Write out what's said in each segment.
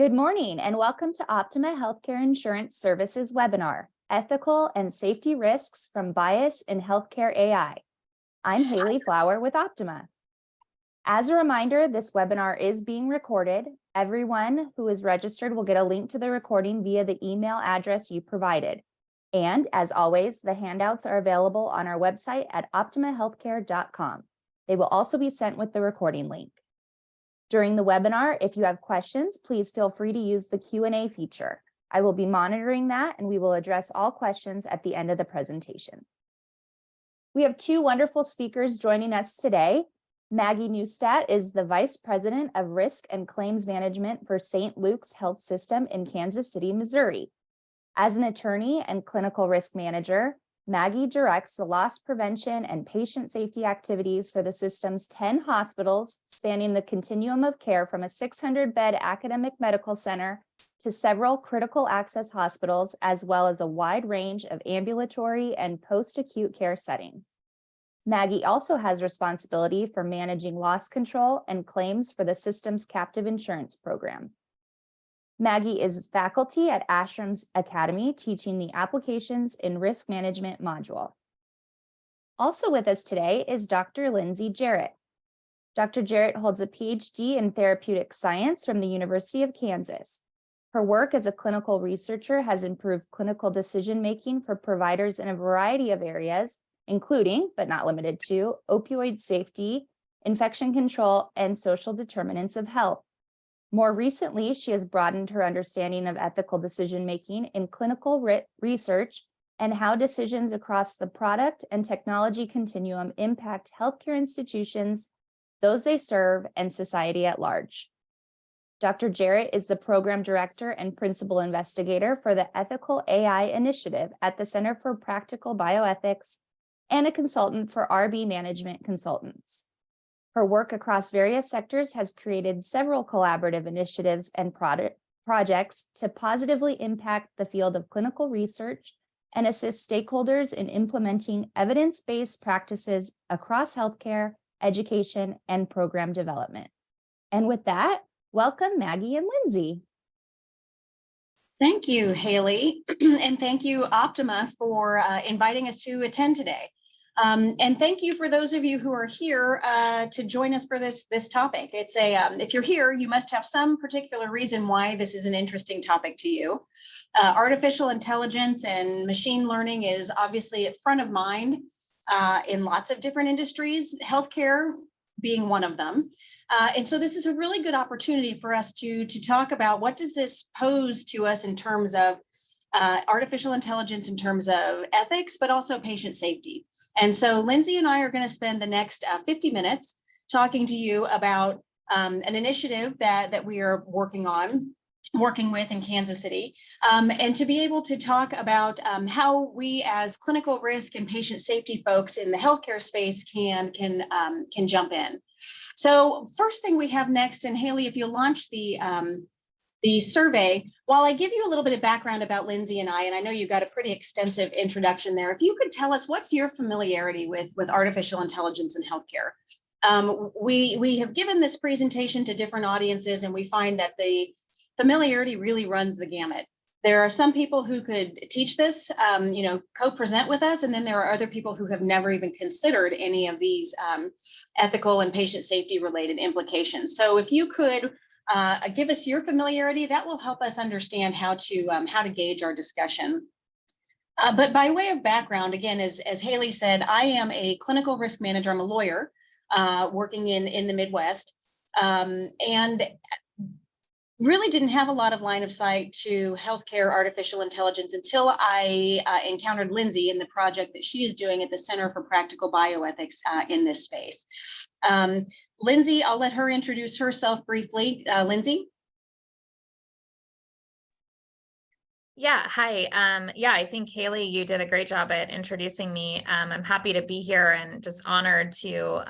Good morning and welcome to Optima Healthcare Insurance Services webinar, Ethical and Safety Risks from Bias in Healthcare AI. I'm Haley Flower with Optima. As a reminder, this webinar is being recorded. Everyone who is registered will get a link to the recording via the email address you provided. And as always, the handouts are available on our website at optimahealthcare.com. They will also be sent with the recording link. During the webinar, if you have questions, please feel free to use the Q&A feature. I will be monitoring that and we will address all questions at the end of the presentation. We have two wonderful speakers joining us today. Maggie Neustadt is the Vice President of Risk and Claims Management for St. Luke's Health System in Kansas City, Missouri. As an attorney and clinical risk manager, Maggie directs the loss prevention and patient safety activities for the system's 10 hospitals, spanning the continuum of care from a 600-bed academic medical center to several critical access hospitals, as well as a wide range of ambulatory and post-acute care settings. Maggie also has responsibility for managing loss control and claims for the system's captive insurance program. Maggie is faculty at Ashram's Academy, teaching the Applications in Risk Management module. Also with us today is Dr. Lindsay Jarrett. Dr. Jarrett holds a PhD in therapeutic science from the University of Kansas. Her work as a clinical researcher has improved clinical decision-making for providers in a variety of areas, including, but not limited to, opioid safety, infection control, and social determinants of health. More recently, she has broadened her understanding of ethical decision-making in clinical research and how decisions across the product and technology continuum impact healthcare institutions, those they serve, and society at large. Dr. Jarrett is the program director and principal investigator for the Ethical AI Initiative at the Center for Practical Bioethics and a consultant for RB Management Consultants. Her work across various sectors has created several collaborative initiatives and projects to positively impact the field of clinical research and assist stakeholders in implementing evidence-based practices across healthcare, education, and program development. And with that, welcome Maggie and Lindsay. Thank you, Haley, and thank you, Optima, for inviting us to attend today. And thank you for those of you who are here to join us for this topic. It's if you're here, you must have some particular reason why this is an interesting topic to you. Artificial intelligence and machine learning is obviously at front of mind in lots of different industries, healthcare being one of them. And so this is a really good opportunity for us to talk about what does this pose to us in terms of artificial intelligence, in terms of ethics, but also patient safety. And so Lindsay and I are going to spend the next 50 minutes talking to you about an initiative that we are working with in Kansas City, and to be able to talk about how we as clinical risk and patient safety folks in the healthcare space can jump in. So first thing we have next, and Haley, if you launch the survey, while I give you a little bit of background about Lindsay and I know you got a pretty extensive introduction there, if you could tell us what's your familiarity with artificial intelligence in healthcare. We have given this presentation to different audiences, and we find that the familiarity really runs the gamut. There are some people who could teach this, co-present with us, and then there are other people who have never even considered any of these ethical and patient safety related implications. So if you could give us your familiarity, that will help us understand how to gauge our discussion. But by way of background, again, as Haley said, I am a clinical risk manager. I'm a lawyer working in the Midwest, and really didn't have a lot of line of sight to healthcare artificial intelligence until I encountered Lindsay in the project that she is doing at the Center for Practical Bioethics in this space. Lindsay, I'll let her introduce herself briefly. Lindsay? Yeah, hi. I think Haley, you did a great job at introducing me. I'm happy to be here and just honored to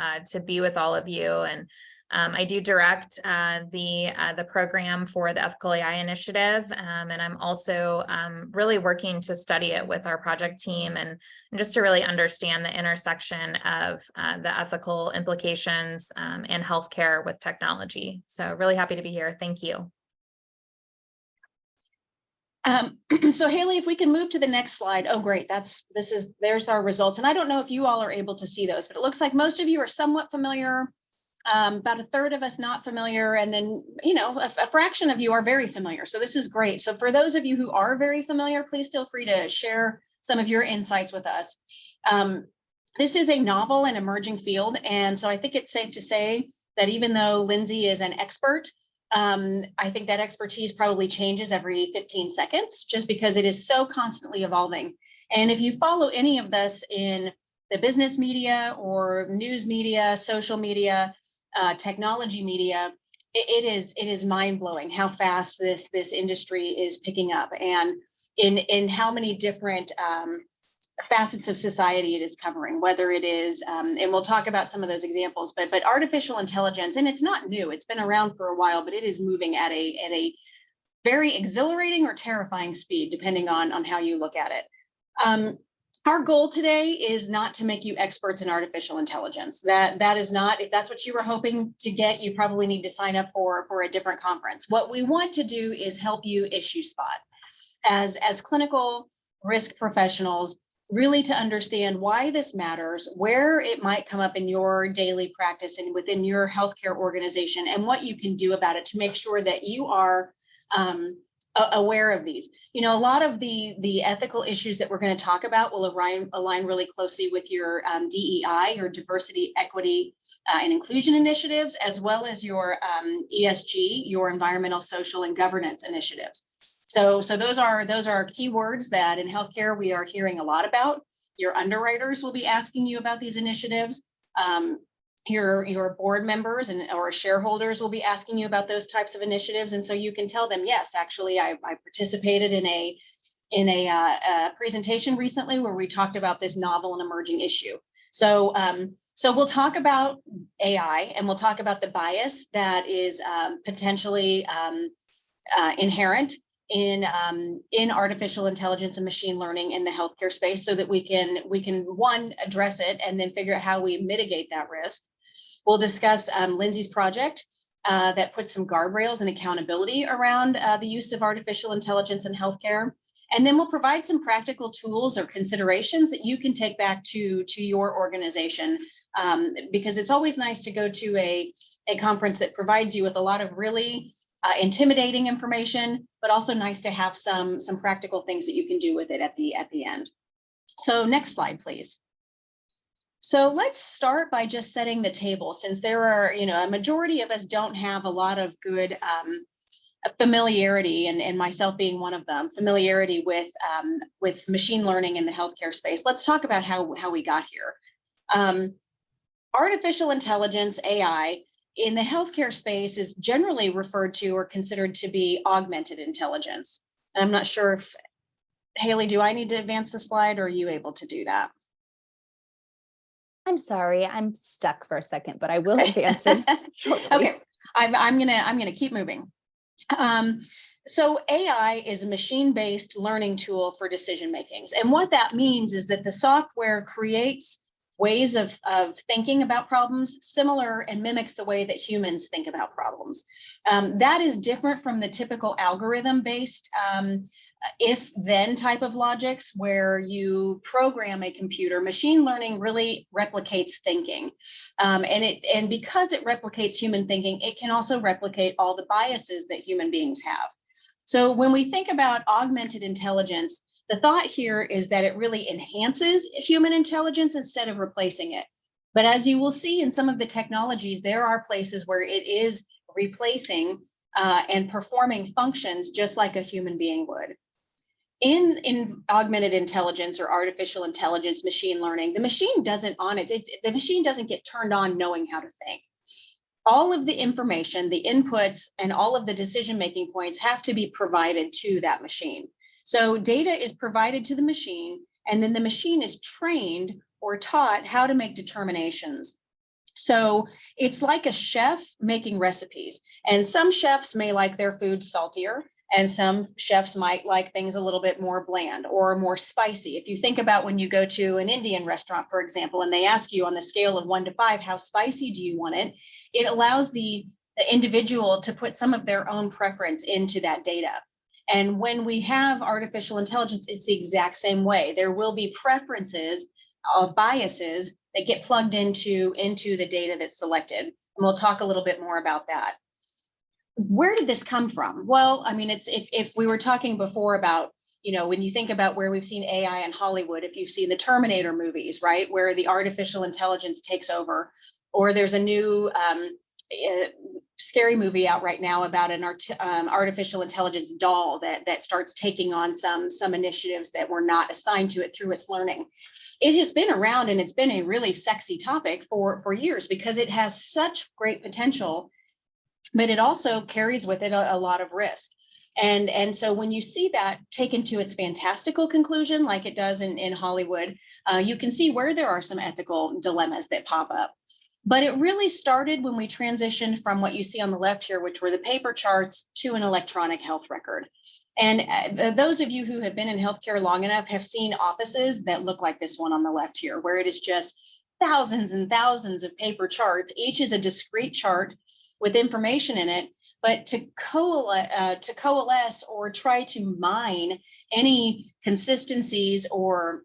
be with all of you. And I do direct the program for the Ethical AI Initiative, and I'm also really working to study it with our project team and just to really understand the intersection of the ethical implications and healthcare with technology. So really happy to be here. Thank you. So Haley, if we can move to the next slide. Oh, great. There's our results. And I don't know if you all are able to see those, but it looks like most of you are somewhat familiar. About a third of us not familiar, and then, a fraction of you are very familiar. So this is great. So for those of you who are very familiar, please feel free to share some of your insights with us. This is a novel and emerging field. And so I think it's safe to say that even though Lindsay is an expert, I think that expertise probably changes every 15 seconds, just because it is so constantly evolving. And if you follow any of this in the business media or news media, social media, technology media, it is mind-blowing how fast this industry is picking up, and in how many different facets of society it is covering, whether it is, and we'll talk about some of those examples, but artificial intelligence, and it's not new, it's been around for a while, but it is moving at a very exhilarating or terrifying speed, depending on how you look at it. Our goal today is not to make you experts in artificial intelligence. That is not, if that's what you were hoping to get, you probably need to sign up for a different conference. What we want to do is help you issue spot as clinical risk professionals, really to understand why this matters, where it might come up in your daily practice and within your healthcare organization, and what you can do about it to make sure that you are aware of these. A lot of the ethical issues that we're going to talk about will align really closely with your DEI, your diversity, equity, and inclusion initiatives, as well as your ESG, your environmental, social, and governance initiatives. So those are keywords that in healthcare we are hearing a lot about. Your underwriters will be asking you about these initiatives. Your board members or shareholders will be asking you about those types of initiatives, and so you can tell them, yes, actually, I participated in a presentation recently where we talked about this novel and emerging issue. So we'll talk about AI, and we'll talk about the bias that is potentially inherent in artificial intelligence and machine learning in the healthcare space, so that we can one, address it, and then figure out how we mitigate that risk. We'll discuss Lindsay's project that puts some guardrails and accountability around the use of artificial intelligence in healthcare. And then we'll provide some practical tools or considerations that you can take back to your organization, because it's always nice to go to a conference that provides you with a lot of really intimidating information, but also nice to have some practical things that you can do with it at the end. So next slide, please. So let's start by just setting the table, since there are, a majority of us don't have a lot of good familiarity, and myself being one of them, familiarity with machine learning in the healthcare space. Let's talk about how we got here. Artificial intelligence, AI, in the healthcare space is generally referred to or considered to be augmented intelligence. And I'm not sure if, Haley, do I need to advance the slide, or are you able to do that? I'm sorry, I'm stuck for a second, but I will advance this shortly. Okay, I'm gonna keep moving. So AI is a machine-based learning tool for decision makings. And what that means is that the software creates ways of thinking about problems similar and mimics the way that humans think about problems. That is different from the typical algorithm-based if-then type of logics where you program a computer. Machine learning really replicates thinking. And because it replicates human thinking, it can also replicate all the biases that human beings have. So when we think about augmented intelligence, the thought here is that it really enhances human intelligence instead of replacing it. But as you will see in some of the technologies, there are places where it is replacing and performing functions just like a human being would. In augmented intelligence or artificial intelligence, machine learning, the machine doesn't the machine doesn't get turned on knowing how to think. All of the information, the inputs, and all of the decision-making points have to be provided to that machine. So data is provided to the machine, and then the machine is trained or taught how to make determinations. So it's like a chef making recipes, and some chefs may like their food saltier, and some chefs might like things a little bit more bland or more spicy. If you think about when you go to an Indian restaurant, for example, and they ask you on the scale of 1 to 5, how spicy do you want it? It allows the individual to put some of their own preference into that data. And when we have artificial intelligence, it's the exact same way. There will be preferences of biases that get plugged into the data that's selected. And we'll talk a little bit more about that. Where did this come from? Well, I mean, it's if we were talking before about, you know, when you think about where we've seen AI in Hollywood, if you've seen the Terminator movies, right, where the artificial intelligence takes over, or there's a new scary movie out right now about an artificial intelligence doll that starts taking on some initiatives that were not assigned to it through its learning. It has been around, and it's been a really sexy topic for years because it has such great potential, but it also carries with it a lot of risk. And so when you see that taken to its fantastical conclusion, like it does in Hollywood, you can see where there are some ethical dilemmas that pop up. But it really started when we transitioned from what you see on the left here, which were the paper charts, to an electronic health record. And those of you who have been in healthcare long enough have seen offices that look like this one on the left here, where it is just thousands and thousands of paper charts. Each is a discrete chart with information in it, but to coalesce or try to mine any consistencies or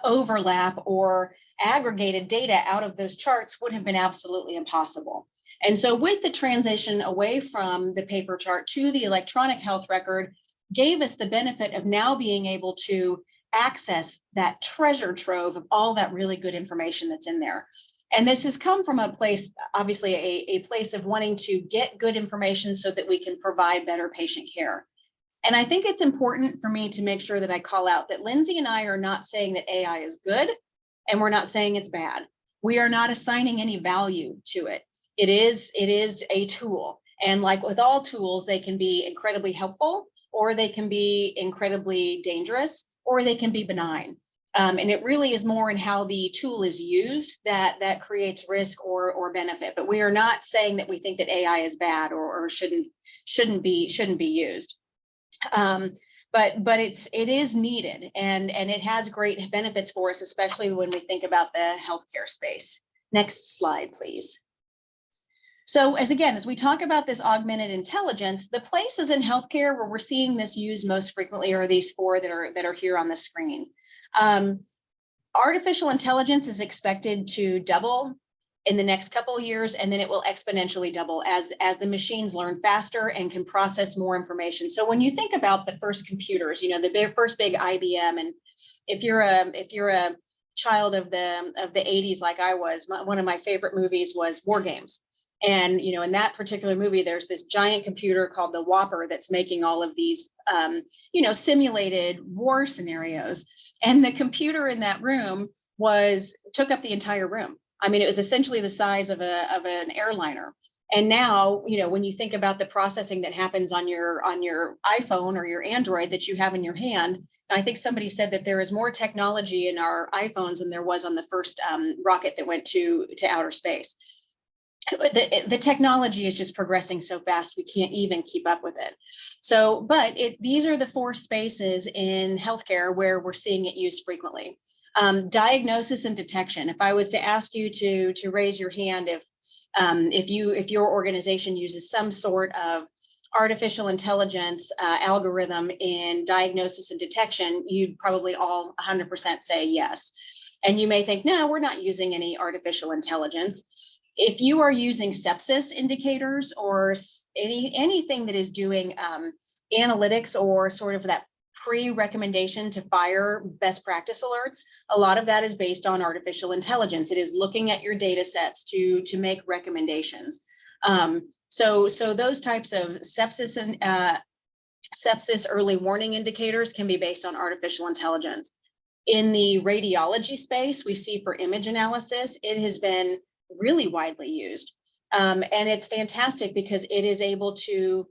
overlap or aggregated data out of those charts would have been absolutely impossible. And so with the transition away from the paper chart to the electronic health record gave us the benefit of now being able to access that treasure trove of all that really good information that's in there. And this has come from a place, obviously a place of wanting to get good information so that we can provide better patient care. And I think it's important for me to make sure that I call out that Lindsay and I are not saying that AI is good, and we're not saying it's bad. We are not assigning any value to it. It is a tool. And like with all tools, they can be incredibly helpful, or they can be incredibly dangerous, or they can be benign. And it really is more in how the tool is used that creates risk or benefit. But we are not saying that we think that AI is bad or shouldn't be used. But it is needed, and it has great benefits for us, especially when we think about the healthcare space. Next slide, please. So as we talk about this augmented intelligence, the places in healthcare where we're seeing this used most frequently are these four that are here on the screen. Artificial intelligence is expected to double in the next couple of years, and then it will exponentially double as the machines learn faster and can process more information. So when you think about the first computers, you know, the first big IBM, and if you're a child of the 80s like I was, one of my favorite movies was War Games. And, you know, in that particular movie, there's this giant computer called the Whopper that's making all of these, simulated war scenarios. And the computer in that room took up the entire room. I mean, it was essentially the size of an airliner. And now, you know, when you think about the processing that happens on your iPhone or your Android that you have in your hand, I think somebody said that there is more technology in our iPhones than there was on the first rocket that went to outer space. The technology is just progressing so fast, we can't even keep up with it. So, but these are the four spaces in healthcare where we're seeing it used frequently. Diagnosis and detection. If I was to ask you to raise your hand if your organization uses some sort of artificial intelligence algorithm in diagnosis and detection, you'd probably all 100% say yes. And you may think, no, we're not using any artificial intelligence. If you are using sepsis indicators or anything that is doing analytics or sort of that pre-recommendation to fire best practice alerts, a lot of that is based on artificial intelligence. It is looking at your data sets to make recommendations. So those types of sepsis and sepsis early warning indicators can be based on artificial intelligence. In the radiology space, we see for image analysis, it has been really widely used. And it's fantastic because it is able to,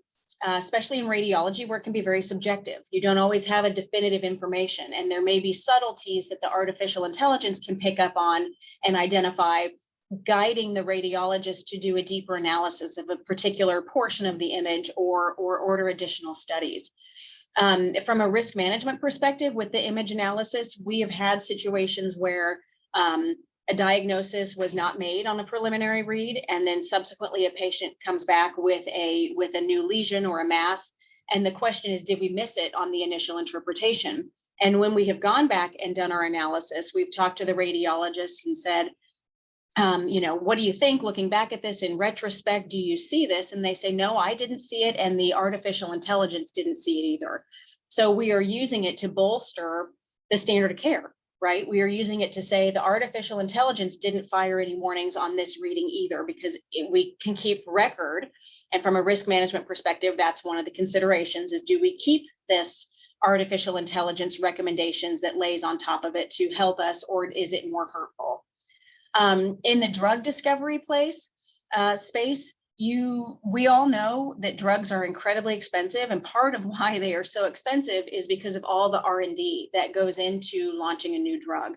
especially in radiology where it can be very subjective. You don't always have a definitive information, and there may be subtleties that the artificial intelligence can pick up on and identify, guiding the radiologist to do a deeper analysis of a particular portion of the image or order additional studies. From a risk management perspective with the image analysis, we have had situations where a diagnosis was not made on a preliminary read, and then subsequently a patient comes back with a new lesion or a mass, And the question is, did we miss it on the initial interpretation? And when we have gone back and done our analysis, we've talked to the radiologist and said, what do you think looking back at this in retrospect? Do you see this? And they say, no, I didn't see it. And the artificial intelligence didn't see it either. So we are using it to bolster the standard of care, right? We are using it to say the artificial intelligence didn't fire any warnings on this reading either, because we can keep record. And from a risk management perspective, that's one of the considerations is, do we keep this artificial intelligence recommendations that lays on top of it to help us, or is it more hurtful? In the drug discovery space, we all know that drugs are incredibly expensive, and part of why they are so expensive is because of all the R&D that goes into launching a new drug.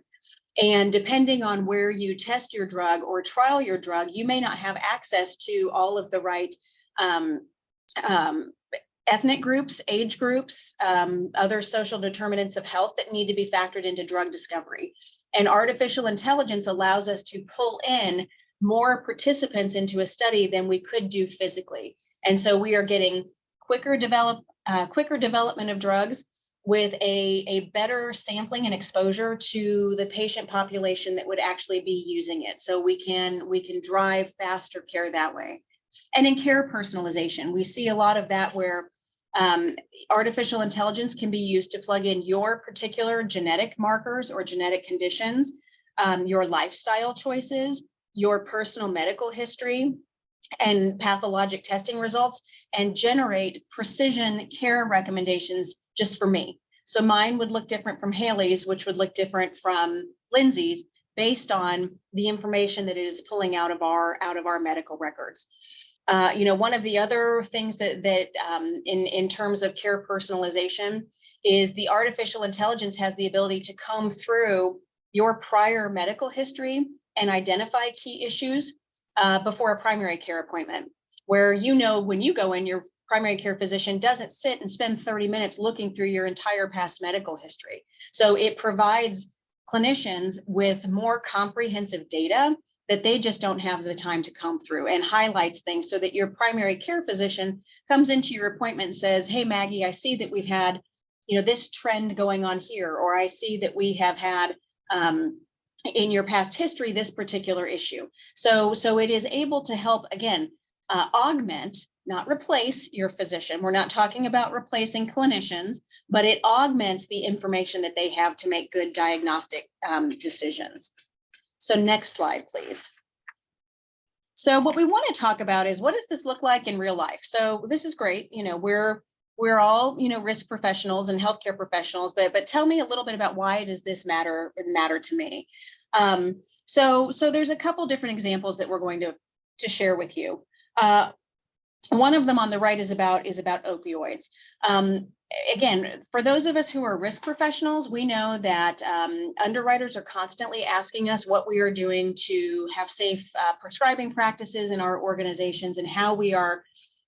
And depending on where you test your drug or trial your drug, you may not have access to all of the right ethnic groups, age groups, other social determinants of health that need to be factored into drug discovery. And artificial intelligence allows us to pull in more participants into a study than we could do physically. And so we are getting quicker development of drugs with a better sampling and exposure to the patient population that would actually be using it. So we can drive faster care that way. And in care personalization, we see a lot of that where artificial intelligence can be used to plug in your particular genetic markers or genetic conditions, your lifestyle choices, your personal medical history, and pathologic testing results, and generate precision care recommendations just for me. So mine would look different from Haley's, which would look different from Lindsay's, based on the information that it is pulling out of our medical records. One of the other things that in terms of care personalization is the artificial intelligence has the ability to comb through your prior medical history and identify key issues before a primary care appointment, where when you go in, your primary care physician doesn't sit and spend 30 minutes looking through your entire past medical history. So it provides clinicians with more comprehensive data that they just don't have the time to comb through, and highlights things so that your primary care physician comes into your appointment and says, hey, Maggie, I see that we've had, this trend going on here, or I see that we have had in your past history, this particular issue. So it is able to help, again, augment, not replace your physician. We're not talking about replacing clinicians, but it augments the information that they have to make good diagnostic decisions. So next slide, please. So what we want to talk about is, what does this look like in real life? So this is great. We're all, risk professionals and healthcare professionals, but tell me a little bit about, why does this matter to me? So there's a couple different examples that we're going to share with you. One of them on the right is about opioids. Again, for those of us who are risk professionals, we know that underwriters are constantly asking us what we are doing to have safe prescribing practices in our organizations, and how we are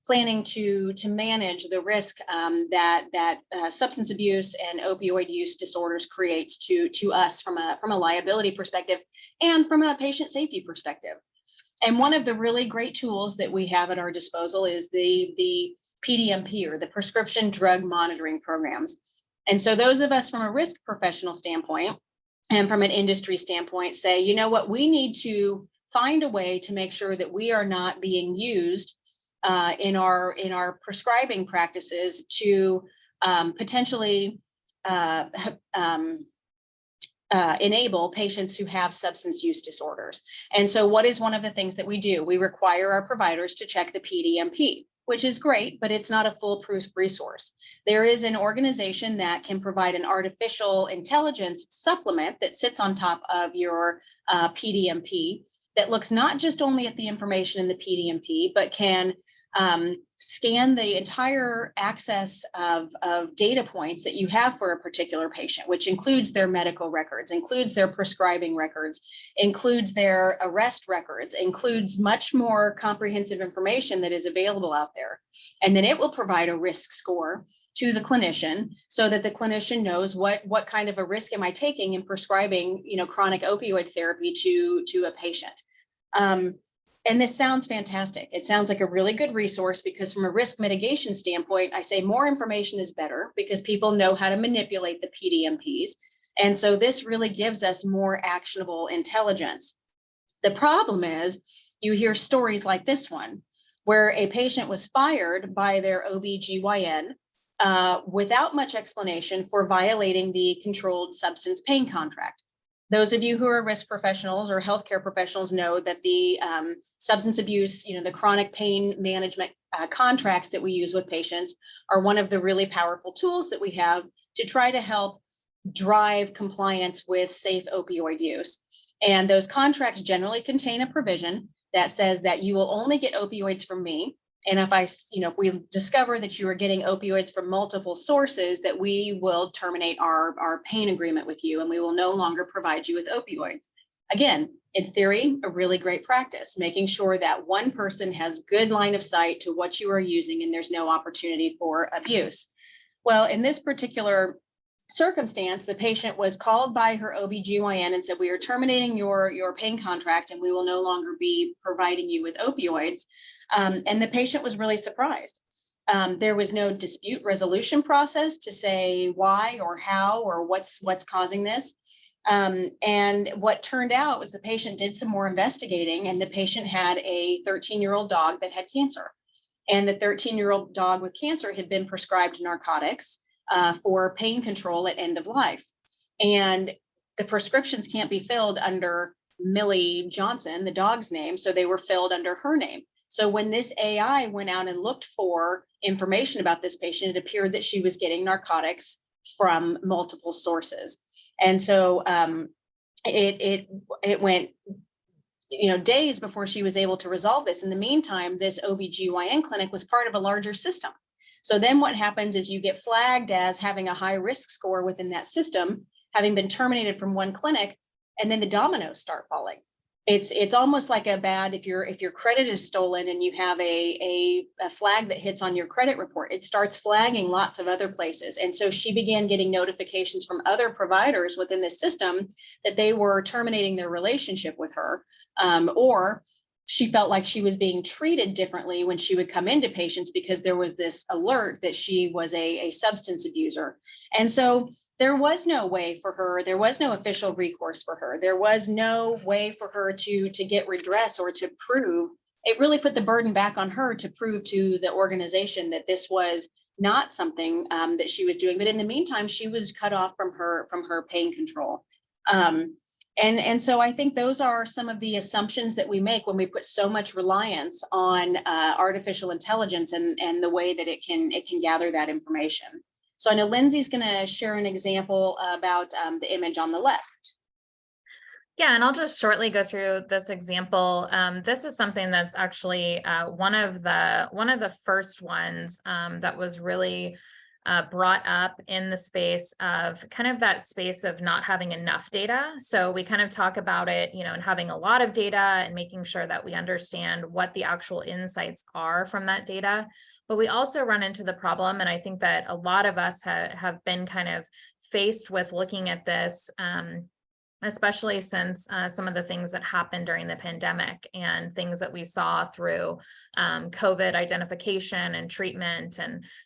planning to manage the risk that substance abuse and opioid use disorders creates to us from a liability perspective and from a patient safety perspective. And one of the really great tools that we have at our disposal is the PDMP, or the Prescription Drug Monitoring Programs. And so those of us from a risk professional standpoint and from an industry standpoint say, you know what, we need to find a way to make sure that we are not being used in our prescribing practices to potentially enable patients who have substance use disorders. And so what is one of the things that we do? We require our providers to check the PDMP, which is great, but it's not a foolproof resource. There is an organization that can provide an artificial intelligence supplement that sits on top of your PDMP, that looks not just only at the information in the PDMP, but can scan the entire access of data points that you have for a particular patient, which includes their medical records, includes their prescribing records, includes their arrest records, includes much more comprehensive information that is available out there. And then it will provide a risk score to the clinician, so that the clinician knows what kind of a risk am I taking in prescribing, chronic opioid therapy to a patient. And this sounds fantastic. It sounds like a really good resource because from a risk mitigation standpoint, I say more information is better because people know how to manipulate the PDMPs. And so this really gives us more actionable intelligence. The problem is you hear stories like this one, where a patient was fired by their OBGYN without much explanation for violating the controlled substance pain contract. Those of you who are risk professionals or healthcare professionals know that the substance abuse, the chronic pain management contracts that we use with patients are one of the really powerful tools that we have to try to help drive compliance with safe opioid use. And those contracts generally contain a provision that says that you will only get opioids from me. And if we discover that you are getting opioids from multiple sources, that we will terminate our pain agreement with you and we will no longer provide you with opioids. Again, in theory, a really great practice, making sure that one person has good line of sight to what you are using and there's no opportunity for abuse. Well, in this particular circumstance, the patient was called by her OBGYN and said, we are terminating your pain contract and we will no longer be providing you with opioids. And the patient was really surprised. There was no dispute resolution process to say why or how or what's causing this. And what turned out was the patient did some more investigating, and the patient had a 13-year-old dog that had cancer. And the 13-year-old dog with cancer had been prescribed narcotics for pain control at end of life. And the prescriptions can't be filled under Millie Johnson, the dog's name, so they were filled under her name. So when this AI went out and looked for information about this patient, it appeared that she was getting narcotics from multiple sources. And so it went days before she was able to resolve this. In the meantime, this OBGYN clinic was part of a larger system. So then what happens is you get flagged as having a high risk score within that system, having been terminated from one clinic, and then the dominoes start falling. It's almost like if your credit is stolen and you have a flag that hits on your credit report, it starts flagging lots of other places. And so she began getting notifications from other providers within the system that they were terminating their relationship with her, or she felt like she was being treated differently when she would come into patients because there was this alert that she was a substance abuser. And so there was no way for her, there was no official recourse for her. There was no way for her to get redress or to prove. It really put the burden back on her to prove to the organization that this was not something that she was doing. But in the meantime, she was cut off from her pain control. And so I think those are some of the assumptions that we make when we put so much reliance on artificial intelligence and the way that it can gather that information. So I know Lindsay's going to share an example about the image on the left. Yeah, and I'll just shortly go through this example. This is something that's actually one of the first ones that was really brought up in the space of kind of that space of not having enough data. So we kind of talk about it, and having a lot of data and making sure that we understand what the actual insights are from that data. But we also run into the problem, and I think that a lot of us have been kind of faced with looking at this, especially since some of the things that happened during the pandemic and things that we saw through COVID identification and treatment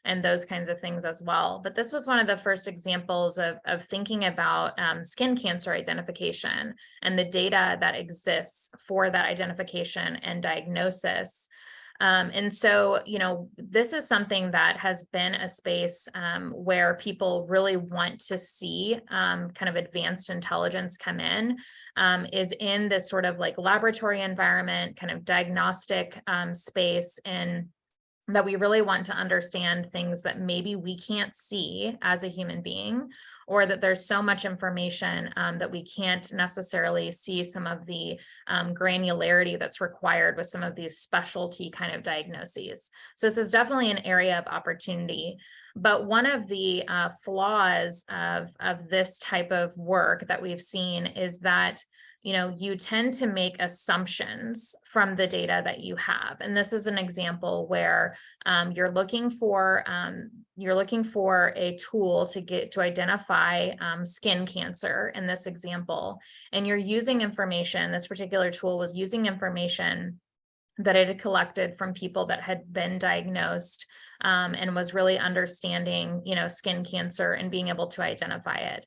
and those kinds of things as well. But this was one of the first examples of thinking about skin cancer identification and the data that exists for that identification and diagnosis. And so, this is something that has been a space where people really want to see kind of advanced intelligence come in, is in this sort of like laboratory environment, kind of diagnostic space, and that we really want to understand things that maybe we can't see as a human being, or that there's so much information that we can't necessarily see some of the granularity that's required with some of these specialty kind of diagnoses. So this is definitely an area of opportunity. But one of the flaws of this type of work that we've seen is that you tend to make assumptions from the data that you have. And this is an example where you're looking for a tool to identify skin cancer in this example. And you're using information, this particular tool was using information that it had collected from people that had been diagnosed, and was really understanding, skin cancer and being able to identify it.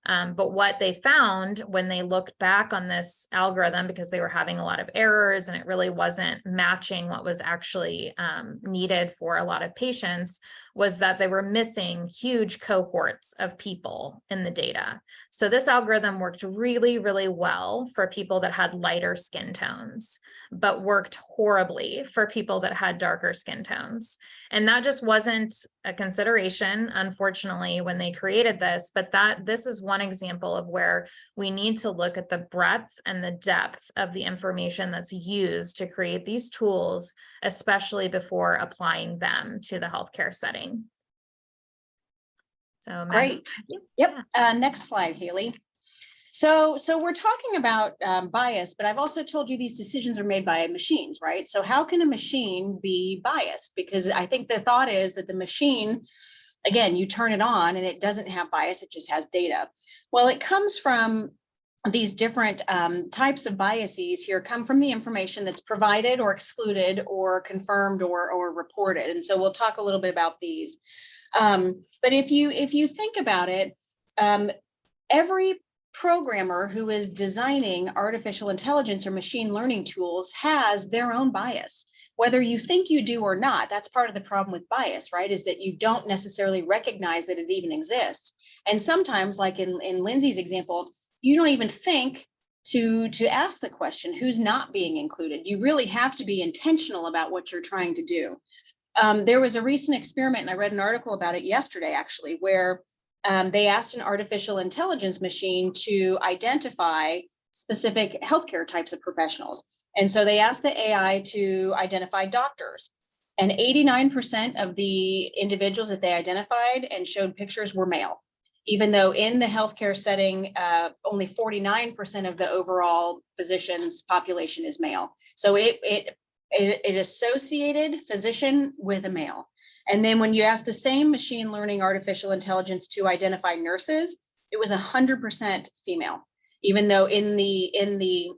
But what they found when they looked back on this algorithm, because they were having a lot of errors and it really wasn't matching what was actually needed for a lot of patients, was that they were missing huge cohorts of people in the data. So this algorithm worked really, really well for people that had lighter skin tones, but worked horribly for people that had darker skin tones. And that just wasn't a consideration, unfortunately, when they created this, but this is one example of where we need to look at the breadth and the depth of the information that's used to create these tools, especially before applying them to the healthcare setting. So Great. Yep. Next slide, Haley. So we're talking about bias, but I've also told you these decisions are made by machines, right? So how can a machine be biased? Because I think the thought is that the machine, again, you turn it on and it doesn't have bias, it just has data. Well, it comes from these different types of biases here come from the information that's provided or excluded or confirmed or reported. And so we'll talk a little bit about these. But if you think about it, every programmer who is designing artificial intelligence or machine learning tools has their own bias. Whether you think you do or not, that's part of the problem with bias, right? Is that you don't necessarily recognize that it even exists. And sometimes, like in Lindsay's example, you don't even think to ask the question, who's not being included? You really have to be intentional about what you're trying to do. There was a recent experiment, and I read an article about it yesterday, actually, where they asked an artificial intelligence machine to identify specific healthcare types of professionals. And so they asked the AI to identify doctors. And 89% of the individuals that they identified and showed pictures were male, even though in the healthcare setting, only 49% of the overall physicians population is male. So it associated physician with a male. And then when you ask the same machine learning artificial intelligence to identify nurses, it was 100% female, even though in the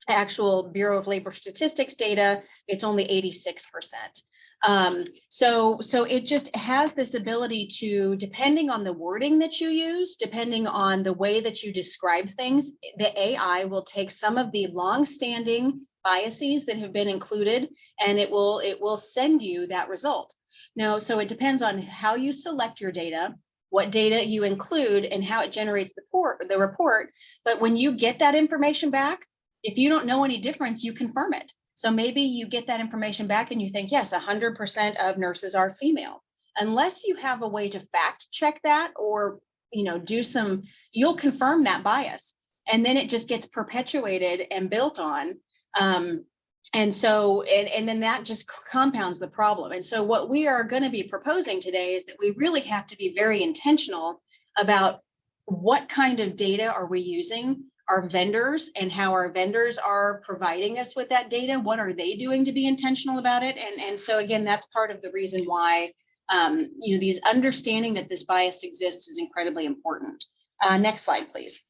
actual Bureau of Labor Statistics data, it's only 86%. So it just has this ability to, depending on the wording that you use, depending on the way that you describe things, the AI will take some of the long-standing biases that have been included, and it will send you that result. Now, so it depends on how you select your data, what data you include, and how it generates the report. But when you get that information back, if you don't know any difference, you confirm it. So maybe you get that information back and you think, yes, 100% of nurses are female. Unless you have a way to fact check that or you'll confirm that bias. And then it just gets perpetuated and built on. And then that just compounds the problem. And so what we are going to be proposing today is that we really have to be very intentional about what kind of data are we using, our vendors, and how our vendors are providing us with that data. What are they doing to be intentional about it? And so again, that's part of the reason why these understanding that this bias exists is incredibly important. Next slide, please.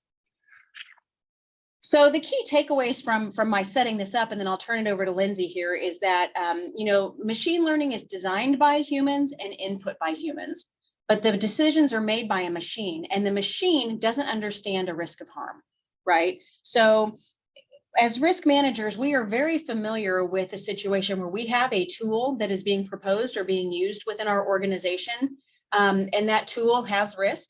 So the key takeaways from my setting this up, and then I'll turn it over to Lindsay here, is that machine learning is designed by humans and input by humans, but the decisions are made by a machine, and the machine doesn't understand a risk of harm, right? So as risk managers, we are very familiar with a situation where we have a tool that is being proposed or being used within our organization, and that tool has risk,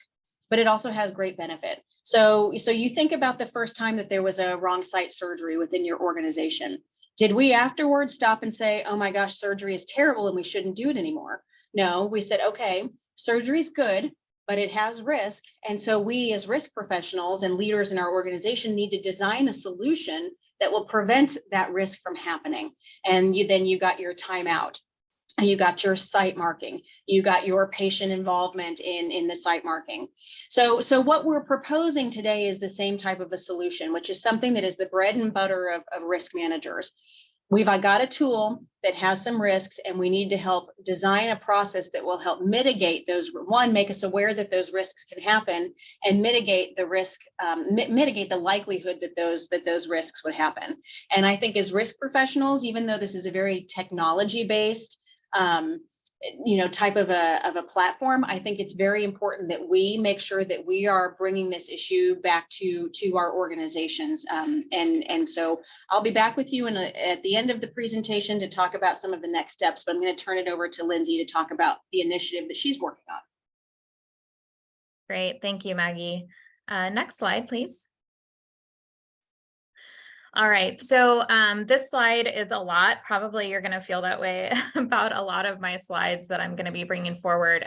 but it also has great benefit. So you think about the first time that there was a wrong site surgery within your organization. Did we afterwards stop and say, oh my gosh, surgery is terrible and we shouldn't do it anymore? No, we said, okay, surgery is good, but it has risk. And so we as risk professionals and leaders in our organization need to design a solution that will prevent that risk from happening. And then you got your timeout. You got your site marking, you got your patient involvement in the site marking. So what we're proposing today is the same type of a solution, which is something that is the bread and butter of risk managers. we've got a tool that has some risks, and we need to help design a process that will help mitigate those, one, make us aware that those risks can happen, and mitigate the risk, mitigate the likelihood that those risks would happen. And I think as risk professionals, even though this is a very technology-based type of a platform, I think it's very important that we make sure that we are bringing this issue back to our organizations. And so I'll be back with you at the end of the presentation to talk about some of the next steps, but I'm going to turn it over to Lindsay to talk about the initiative that she's working on. Great. Thank you, Maggie. Next slide, please. All right, so this slide is a lot. Probably you're going to feel that way about a lot of my slides that I'm going to be bringing forward,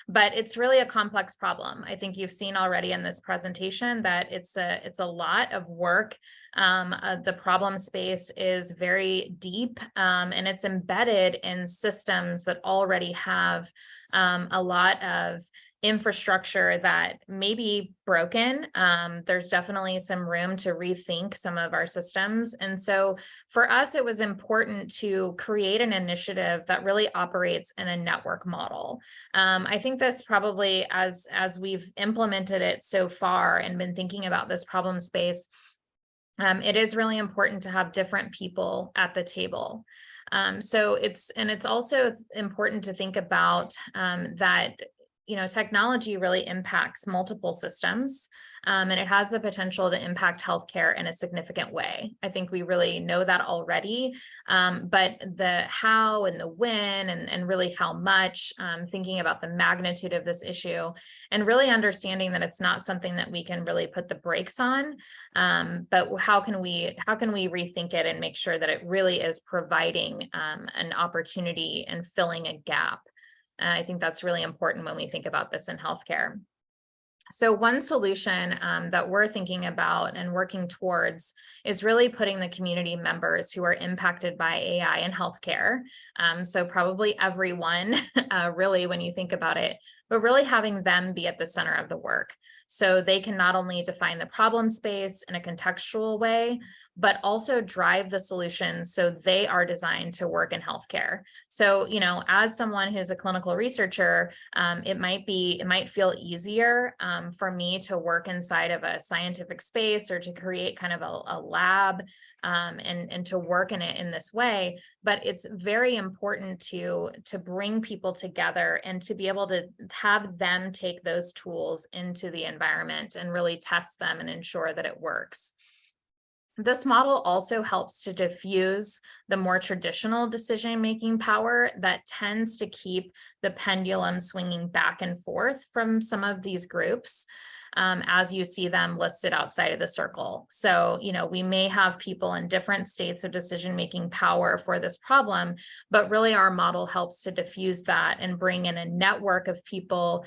but it's really a complex problem. I think you've seen already in this presentation that it's a lot of work. The problem space is very deep, and it's embedded in systems that already have a lot of infrastructure that may be broken. There's definitely some room to rethink some of our systems. And so for us, it was important to create an initiative that really operates in a network model. I think this probably, as we've implemented it so far and been thinking about this problem space, it is really important to have different people at the table. So it's also important to think about that technology really impacts multiple systems, and it has the potential to impact healthcare in a significant way. I think we really know that already, but the how and the when and really how much, thinking about the magnitude of this issue and really understanding that it's not something that we can really put the brakes on, but how can we rethink it and make sure that it really is providing an opportunity and filling a gap. I think that's really important when we think about this in healthcare. So one solution that we're thinking about and working towards is really putting the community members who are impacted by AI in healthcare. So probably everyone, really, when you think about it, but really having them be at the center of the work. So they can not only define the problem space in a contextual way, but also drive the solutions so they are designed to work in healthcare. So, as someone who's a clinical researcher, it might feel easier for me to work inside of a scientific space or to create kind of a lab and to work in it in this way. But it's very important to bring people together and to be able to have them take those tools into the environment and really test them and ensure that it works. This model also helps to diffuse the more traditional decision-making power that tends to keep the pendulum swinging back and forth from some of these groups, as you see them listed outside of the circle. So, we may have people in different states of decision-making power for this problem, but really our model helps to diffuse that and bring in a network of people.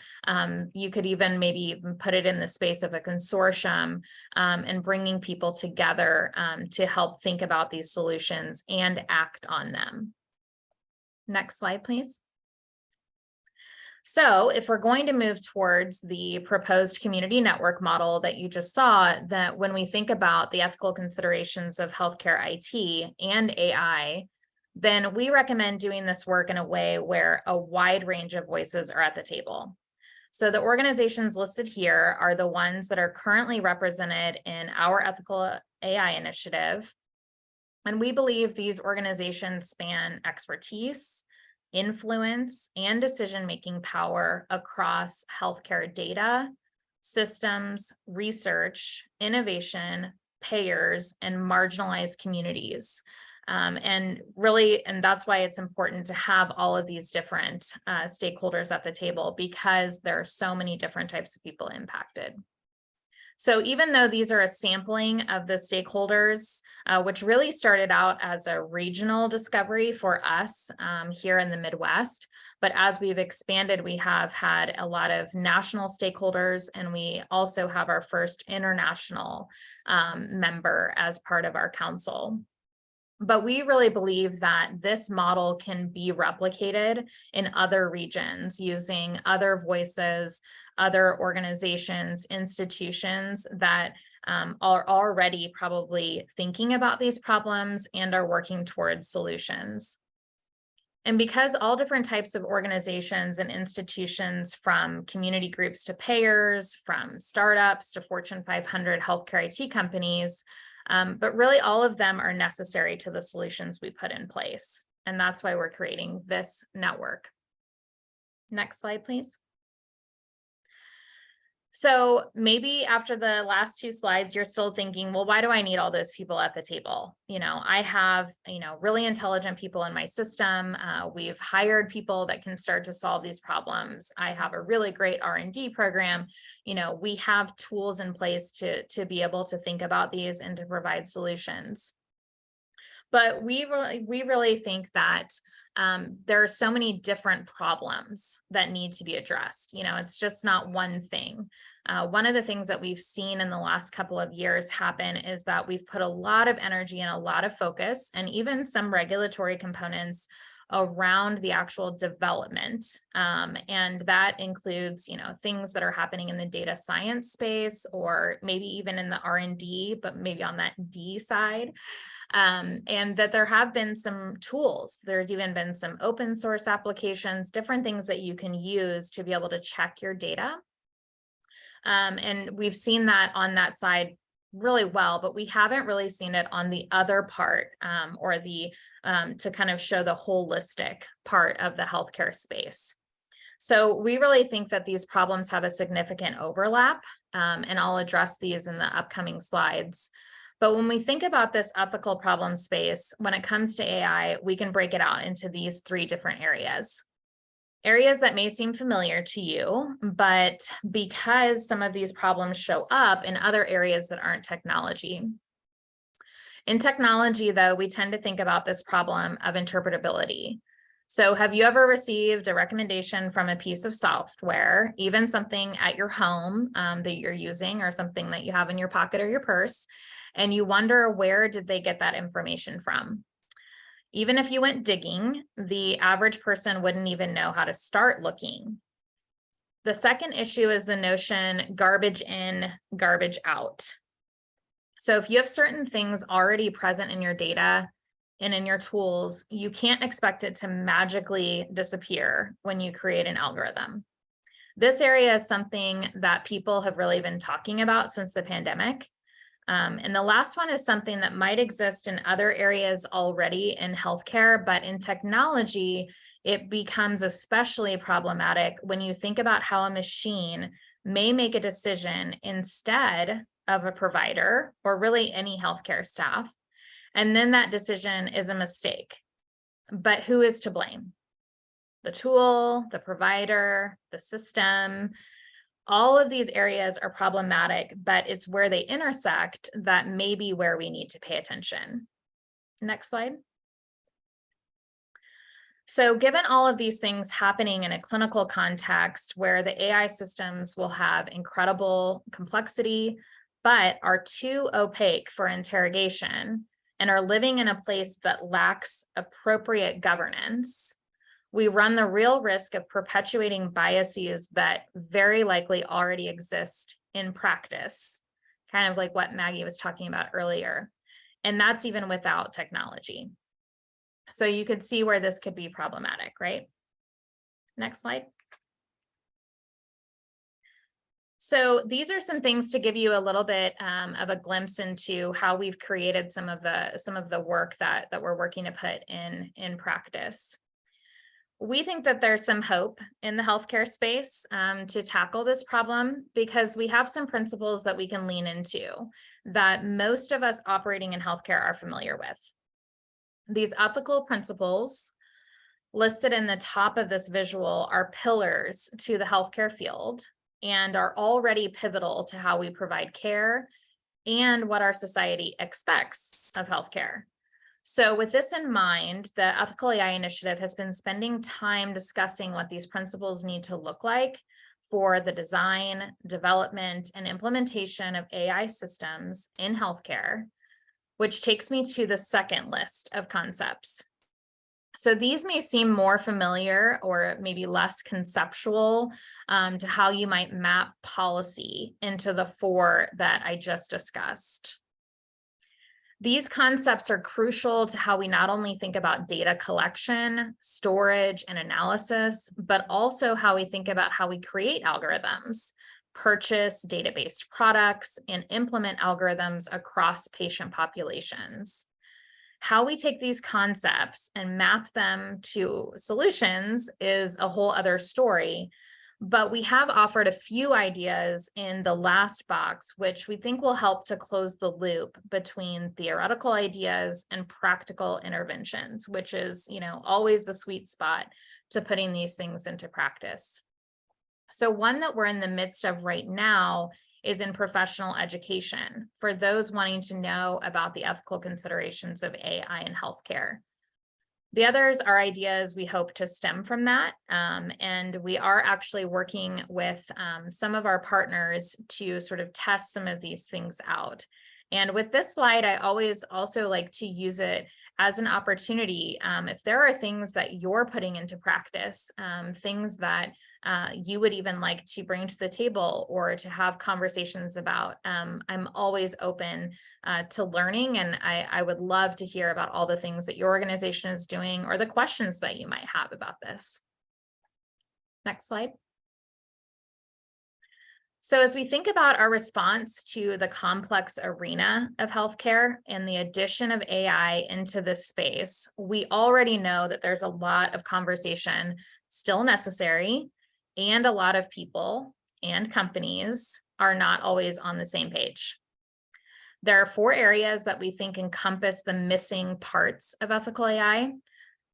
You could even maybe put it in the space of a consortium, and bringing people together to help think about these solutions and act on them. Next slide, please. So if we're going to move towards the proposed community network model that you just saw, that when we think about the ethical considerations of healthcare IT and AI, then we recommend doing this work in a way where a wide range of voices are at the table. So the organizations listed here are the ones that are currently represented in our ethical AI initiative. And we believe these organizations span expertise, influence, and decision-making power across healthcare data, systems, research, innovation, payers, and marginalized communities. And that's why it's important to have all of these different stakeholders at the table, because there are so many different types of people impacted. So even though these are a sampling of the stakeholders, which really started out as a regional discovery for us here in the Midwest, but as we've expanded, we have had a lot of national stakeholders, and we also have our first international member as part of our council. But we really believe that this model can be replicated in other regions using other voices, other organizations, institutions that are already probably thinking about these problems and are working towards solutions. And because all different types of organizations and institutions, from community groups to payers, from startups to Fortune 500 healthcare IT companies, but really all of them are necessary to the solutions we put in place. And that's why we're creating this network. Next slide, please. So maybe after the last two slides, you're still thinking, well, why do I need all those people at the table? I have, really intelligent people in my system. We've hired people that can start to solve these problems. I have a really great R&D program. We have tools in place to be able to think about these and to provide solutions. But we really think that there are so many different problems that need to be addressed. It's just not one thing. One of the things that we've seen in the last couple of years happen is that we've put a lot of energy and a lot of focus, and even some regulatory components around the actual development. And that includes, things that are happening in the data science space, or maybe even in the R&D, but maybe on that D side. And that there have been some tools. There's even been some open source applications, different things that you can use to be able to check your data. And we've seen that on that side really well, but we haven't really seen it on the other part, or to kind of show the holistic part of the healthcare space. So we really think that these problems have a significant overlap, and I'll address these in the upcoming slides. But when we think about this ethical problem space, when it comes to AI, we can break it out into these three different areas. Areas that may seem familiar to you, but because some of these problems show up in other areas that aren't technology. In technology, though, we tend to think about this problem of interpretability. So have you ever received a recommendation from a piece of software, even something at your home that you're using, or something that you have in your pocket or your purse, and you wonder, where did they get that information from? Even if you went digging, the average person wouldn't even know how to start looking. The second issue is the notion garbage in, garbage out. So if you have certain things already present in your data and in your tools, you can't expect it to magically disappear when you create an algorithm. This area is something that people have really been talking about since the pandemic. And the last one is something that might exist in other areas already in healthcare, but in technology, it becomes especially problematic when you think about how a machine may make a decision instead of a provider, or really any healthcare staff, and then that decision is a mistake. But who is to blame? The tool, the provider, the system. All of these areas are problematic, but it's where they intersect that may be where we need to pay attention. Next slide. So given all of these things happening in a clinical context where the AI systems will have incredible complexity, but are too opaque for interrogation and are living in a place that lacks appropriate governance, we run the real risk of perpetuating biases that very likely already exist in practice, kind of like what Maggie was talking about earlier. And that's even without technology. So you could see where this could be problematic, right? Next slide. So these are some things to give you a little bit of a glimpse into how we've created some of the work that we're working to put in practice. We think that there's some hope in the healthcare space to tackle this problem, because we have some principles that we can lean into that most of us operating in healthcare are familiar with. These ethical principles listed in the top of this visual are pillars to the healthcare field and are already pivotal to how we provide care and what our society expects of healthcare. So with this in mind, the Ethical AI Initiative has been spending time discussing what these principles need to look like for the design, development, and implementation of AI systems in healthcare, which takes me to the second list of concepts. So these may seem more familiar or maybe less conceptual to how you might map policy into the 4 that I just discussed. These concepts are crucial to how we not only think about data collection, storage, and analysis, but also how we think about how we create algorithms, purchase database products, and implement algorithms across patient populations. How we take these concepts and map them to solutions is a whole other story, but we have offered a few ideas in the last box, which we think will help to close the loop between theoretical ideas and practical interventions, which is, always the sweet spot to putting these things into practice. So one that we're in the midst of right now is in professional education for those wanting to know about the ethical considerations of AI in healthcare. The others are ideas we hope to stem from that, and we are actually working with some of our partners to sort of test some of these things out. And with this slide, I always also like to use it as an opportunity. If there are things that you're putting into practice, things that you would even like to bring to the table or to have conversations about, I'm always open to learning, and I would love to hear about all the things that your organization is doing or the questions that you might have about this. Next slide. So as we think about our response to the complex arena of healthcare and the addition of AI into this space, we already know that there's a lot of conversation still necessary, and a lot of people and companies are not always on the same page. There are 4 areas that we think encompass the missing parts of ethical AI.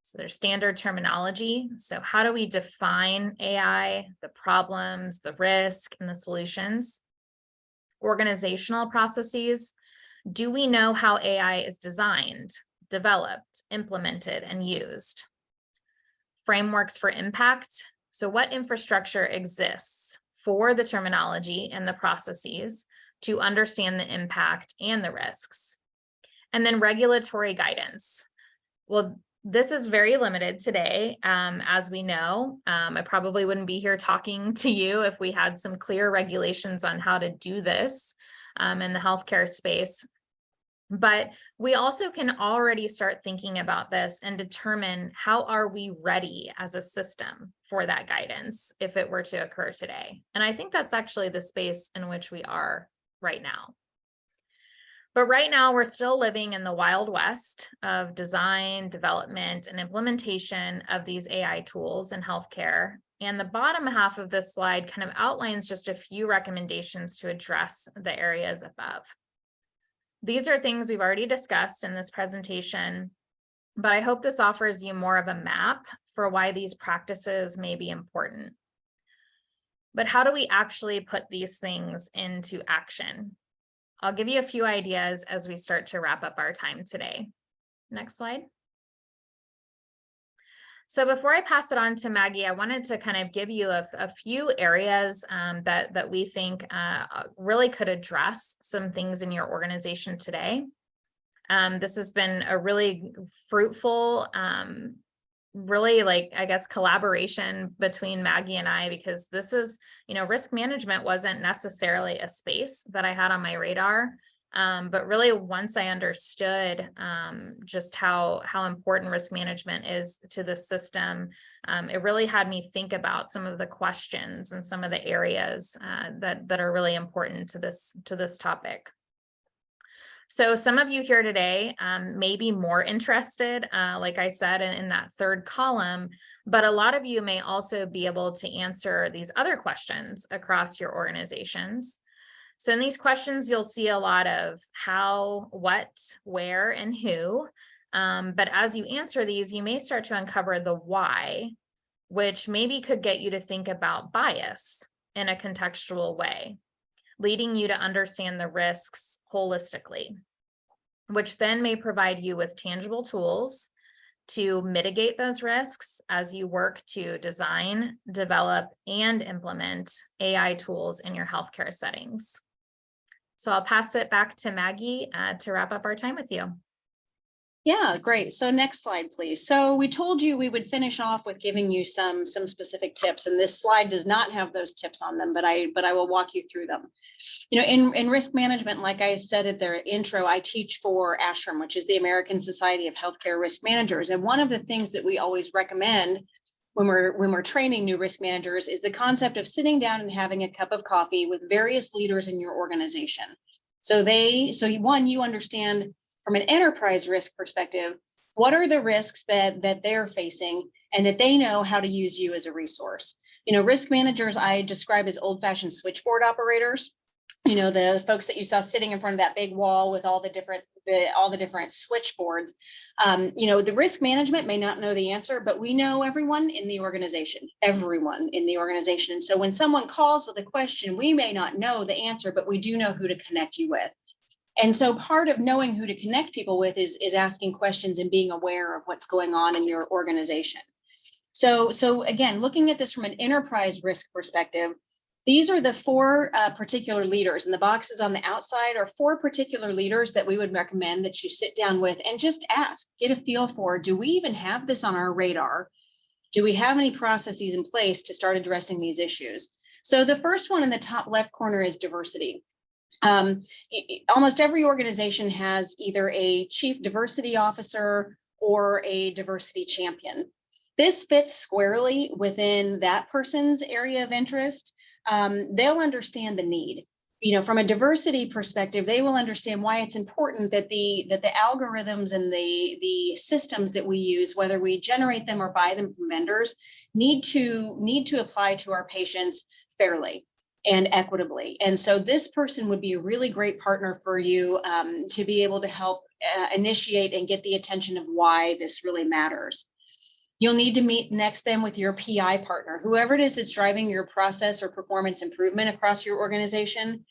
So there's standard terminology. So how do we define AI, the problems, the risk, and the solutions? Organizational processes. Do we know how AI is designed, developed, implemented, and used? Frameworks for impact. So what infrastructure exists for the terminology and the processes to understand the impact and the risks? And then regulatory guidance. Well, this is very limited today, as we know. I probably wouldn't be here talking to you if we had some clear regulations on how to do this in the healthcare space. But we also can already start thinking about this and determine how are we ready as a system for that guidance if it were to occur today. And I think that's actually the space in which we are right now. But right now, we're still living in the Wild West of design, development, and implementation of these AI tools in healthcare. And the bottom half of this slide kind of outlines just a few recommendations to address the areas above. These are things we've already discussed in this presentation, but I hope this offers you more of a map for why these practices may be important. But how do we actually put these things into action? I'll give you a few ideas as we start to wrap up our time today. Next slide. So before I pass it on to Maggie, I wanted to kind of give you a few areas that we think really could address some things in your organization today. This has been a really fruitful, collaboration between Maggie and I, because this is, risk management wasn't necessarily a space that I had on my radar. But really, once I understood just how important risk management is to the system, it really had me think about some of the questions and some of the areas that are really important to this topic. So some of you here today may be more interested, like I said, in that third column, but a lot of you may also be able to answer these other questions across your organizations. So in these questions, you'll see a lot of how, what, where, and who. But as you answer these, you may start to uncover the why, which maybe could get you to think about bias in a contextual way, leading you to understand the risks holistically, which then may provide you with tangible tools to mitigate those risks as you work to design, develop, and implement AI tools in your healthcare settings. So I'll pass it back to Maggie to wrap up our time with you. Yeah, great. So next slide, please. So we told you we would finish off with giving you some specific tips, and this slide does not have those tips on them, but I will walk you through them. You know, in risk management, like I said at the intro, I teach for ASHRM, which is the American Society of Healthcare Risk Managers. And one of the things that we always recommend when we're training new risk managers is the concept of sitting down and having a cup of coffee with various leaders in your organization. So one, you understand from an enterprise risk perspective, what are the risks that they're facing, and that they know how to use you as a resource. You know, risk managers I describe as old-fashioned switchboard operators. You know, the folks that you saw sitting in front of that big wall with all the different switchboards. You know, the risk management may not know the answer, but we know everyone in the organization. And so when someone calls with a question, we may not know the answer, but we do know who to connect you with. And so part of knowing who to connect people with is asking questions and being aware of what's going on in your organization. So again, looking at this from an enterprise risk perspective, these are the four particular leaders, and the boxes on the outside are four particular leaders that we would recommend that you sit down with and just ask, get a feel for, do we even have this on our radar? Do we have any processes in place to start addressing these issues? So the first one in the top left corner is diversity. Almost every organization has either a chief diversity officer or a diversity champion. This fits squarely within that person's area of interest. They'll understand the need. You know, from a diversity perspective, they will understand why it's important that the algorithms and the systems that we use, whether we generate them or buy them from vendors, need to apply to our patients fairly and equitably. And so this person would be a really great partner for you to be able to help initiate and get the attention of why this really matters. You'll need to meet next then with your PI partner, whoever it is that's driving your process or performance improvement across your organization,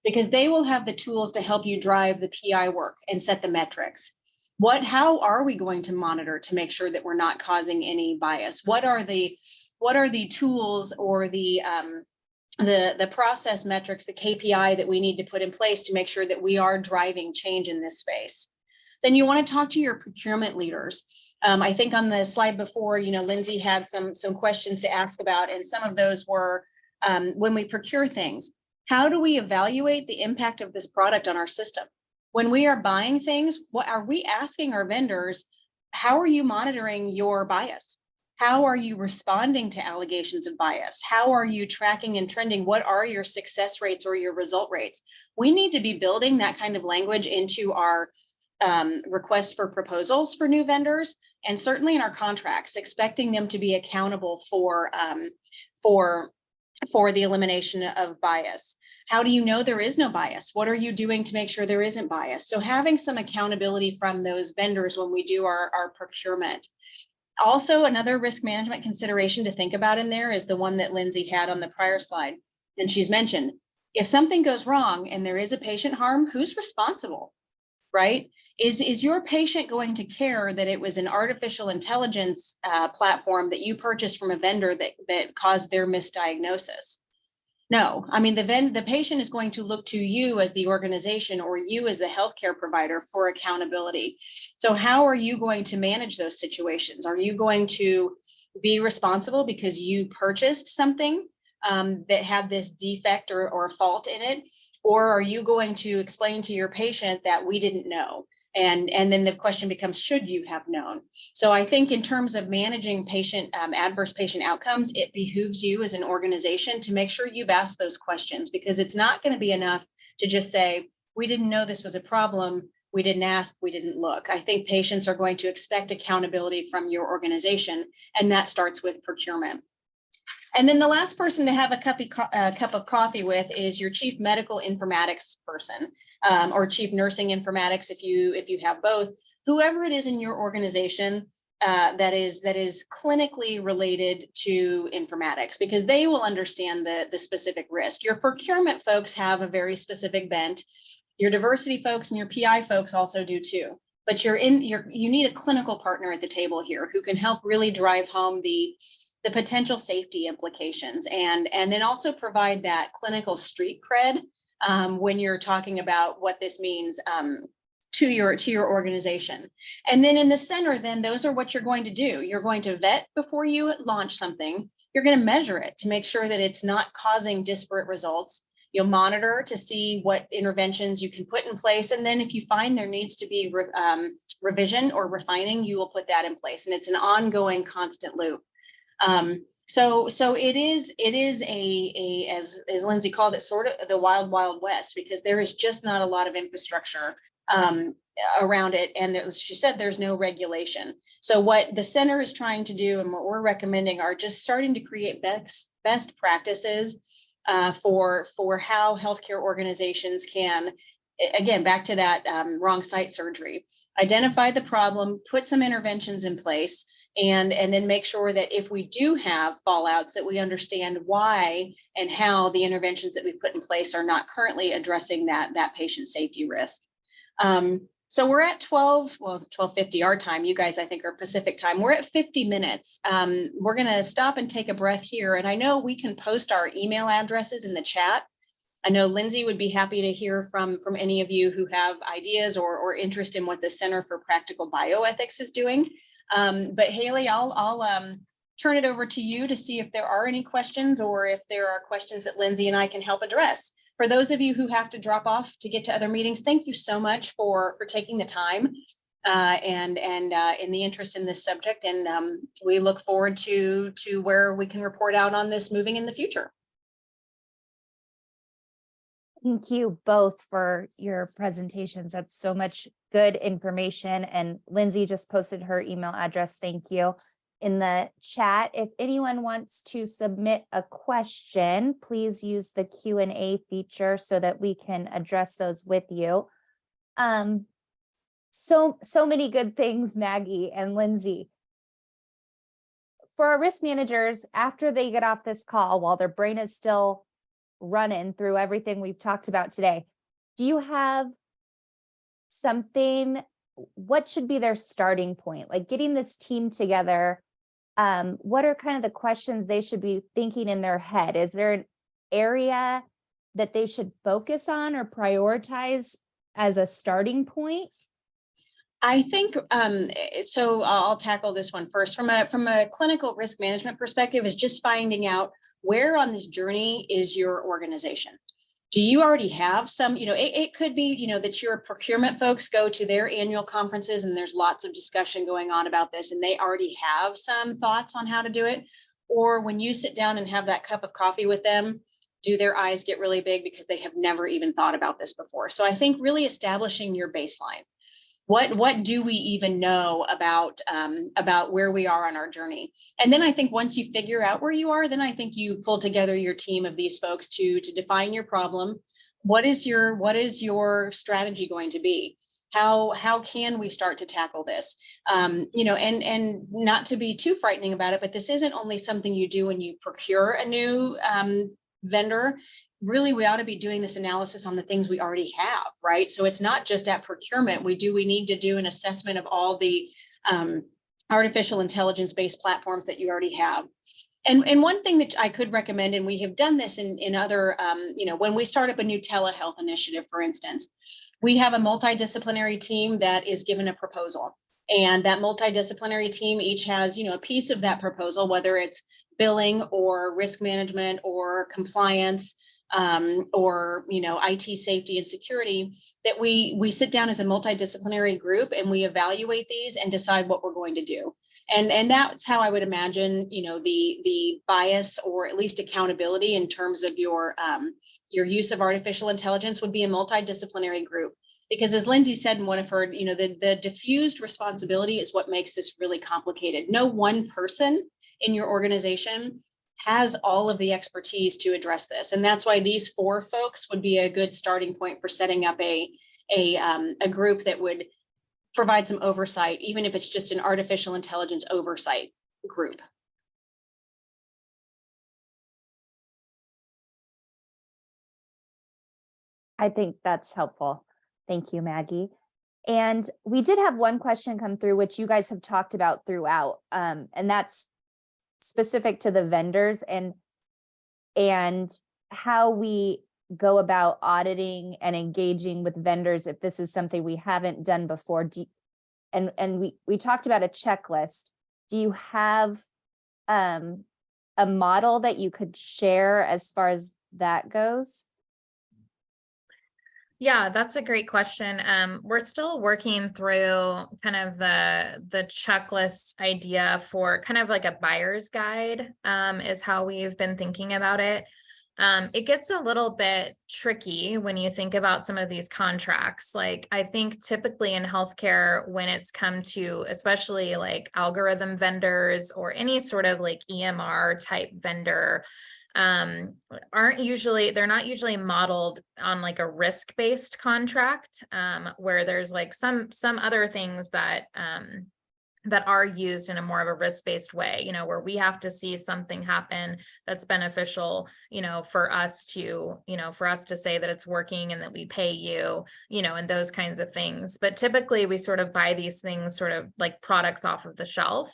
because they will have the tools to help you drive the PI work and set the metrics. How are we going to monitor to make sure that we're not causing any bias? What are the tools or the process metrics, the KPI that we need to put in place to make sure that we are driving change in this space? Then you want to talk to your procurement leaders. I think on the slide before, you know, Lindsay had some questions to ask about, and some of those were when we procure things, how do we evaluate the impact of this product on our system? When we are buying things, what are we asking our vendors? How are you monitoring your bias? How are you responding to allegations of bias? How are you tracking and trending? What are your success rates or your result rates? We need to be building that kind of language into our requests for proposals for new vendors, and certainly in our contracts, expecting them to be accountable for the elimination of bias. How do you know there is no bias? What are you doing to make sure there isn't bias? So having some accountability from those vendors when we do our procurement. Also, another risk management consideration to think about in there is the one that Lindsay had on the prior slide. And she's mentioned, if something goes wrong and there is a patient harm, who's responsible, right? Is your patient going to care that it was an artificial intelligence platform that you purchased from a vendor that caused their misdiagnosis? No, I mean, the patient is going to look to you as the organization or you as the healthcare provider for accountability. So how are you going to manage those situations? Are you going to be responsible because you purchased something that had this defect or fault in it? Or are you going to explain to your patient that we didn't know? And then the question becomes, should you have known? So I think in terms of managing adverse patient outcomes, it behooves you as an organization to make sure you've asked those questions, because it's not going to be enough to just say, we didn't know this was a problem, we didn't ask, we didn't look. I think patients are going to expect accountability from your organization, and that starts with procurement. And then the last person to have a cup of coffee with is your chief medical informatics person, or chief nursing informatics if you have both. Whoever it is in your organization that is clinically related to informatics, because they will understand the specific risk. Your procurement folks have a very specific bent. Your diversity folks and your PI folks also do too. But you need a clinical partner at the table here who can help really drive home the potential safety implications, and then also provide that clinical street cred when you're talking about what this means to your organization. And then in the center, then those are what you're going to do. You're going to vet before you launch something. You're going to measure it to make sure that it's not causing disparate results. You'll monitor to see what interventions you can put in place. And then if you find there needs to be revision or refining, you will put that in place. And it's an ongoing constant loop. So it is a as Lindsay called it, sort of the wild, wild west, because there is just not a lot of infrastructure around it. And as she said, there's no regulation. So what the center is trying to do and what we're recommending are just starting to create best practices for how healthcare organizations can, again, back to that wrong site surgery, identify the problem, put some interventions in place, and then make sure that if we do have fallouts, that we understand why and how the interventions that we've put in place are not currently addressing that patient safety risk. So we're at 12:50 our time. You guys, I think, are Pacific time. We're at 50 minutes. We're going to stop and take a breath here. And I know we can post our email addresses in the chat. I know Lindsay would be happy to hear from any of you who have ideas or interest in what the Center for Practical Bioethics is doing. But Haley, I'll turn it over to you to see if there are any questions or if there are questions that Lindsay and I can help address. For those of you who have to drop off to get to other meetings, thank you so much for taking the time and in the interest in this subject. And we look forward to where we can report out on this moving in the future. Thank you both for your presentations. That's so much good information. And Lindsay just posted her email address. Thank you. In the chat, if anyone wants to submit a question, please use the Q&A feature so that we can address those with you. So many good things, Maggie and Lindsay. For our risk managers, after they get off this call, while their brain is still running through everything we've talked about today, do you have something? What should be their starting point? Like getting this team together, what are kind of the questions they should be thinking in their head? Is there an area that they should focus on or prioritize as a starting point? I think so. I'll tackle this one first. From a clinical risk management perspective, is just finding out where on this journey is your organization. Do you already have some, it could be, that your procurement folks go to their annual conferences and there's lots of discussion going on about this and they already have some thoughts on how to do it. Or when you sit down and have that cup of coffee with them, do their eyes get really big because they have never even thought about this before? So I think really establishing your baseline. What do we even know about where we are on our journey? And then I think once you figure out where you are, then I think you pull together your team of these folks to define your problem. What is your strategy going to be? How can we start to tackle this? And not to be too frightening about it, but this isn't only something you do when you procure a new vendor. Really, we ought to be doing this analysis on the things we already have, right? So it's not just at procurement. We need to do an assessment of all the artificial intelligence-based platforms that you already have. And one thing that I could recommend, and we have done this in other, when we start up a new telehealth initiative, for instance, we have a multidisciplinary team that is given a proposal. And that multidisciplinary team each has, a piece of that proposal, whether it's billing or risk management or compliance, or IT safety and security, that we sit down as a multidisciplinary group and we evaluate these and decide what we're going to do. And that's how I would imagine, the bias or at least accountability in terms of your use of artificial intelligence would be a multidisciplinary group. Because as Lindsay said in one of her, the diffused responsibility is what makes this really complicated. No one person in your organization has all of the expertise to address this. And that's why these 4 folks would be a good starting point for setting up a group that would provide some oversight, even if it's just an artificial intelligence oversight group. I think that's helpful. Thank you, Maggie. And we did have one question come through, which you guys have talked about throughout, and that's specific to the vendors and how we go about auditing and engaging with vendors if this is something we haven't done before? And we talked about a checklist. Do you have a model that you could share as far as that goes? Yeah, that's a great question. We're still working through kind of the checklist idea for kind of like a buyer's guide, is how we've been thinking about it. It gets a little bit tricky when you think about some of these contracts. Like, I think typically in healthcare, when it's come to especially like algorithm vendors or any sort of like EMR type vendor, they're not usually modeled on like a risk-based contract, where there's like some other things that that are used in a more of a risk-based way, where we have to see something happen that's beneficial, for us to, say that it's working and that we pay you, and those kinds of things. But typically we sort of buy these things sort of like products off of the shelf,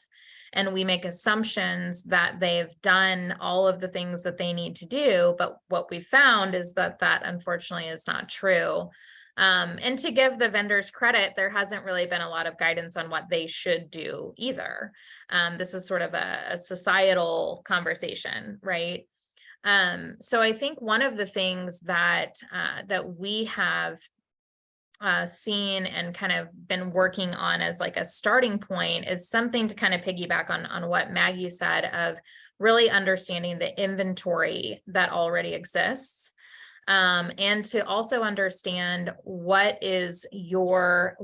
and we make assumptions that they've done all of the things that they need to do. But what we found is that unfortunately is not true. And to give the vendors credit, there hasn't really been a lot of guidance on what they should do either. This is sort of a societal conversation, right? So I think one of the things that we have seen and kind of been working on as like a starting point is something to kind of piggyback on what Maggie said, of really understanding the inventory that already exists. And to also understand what is your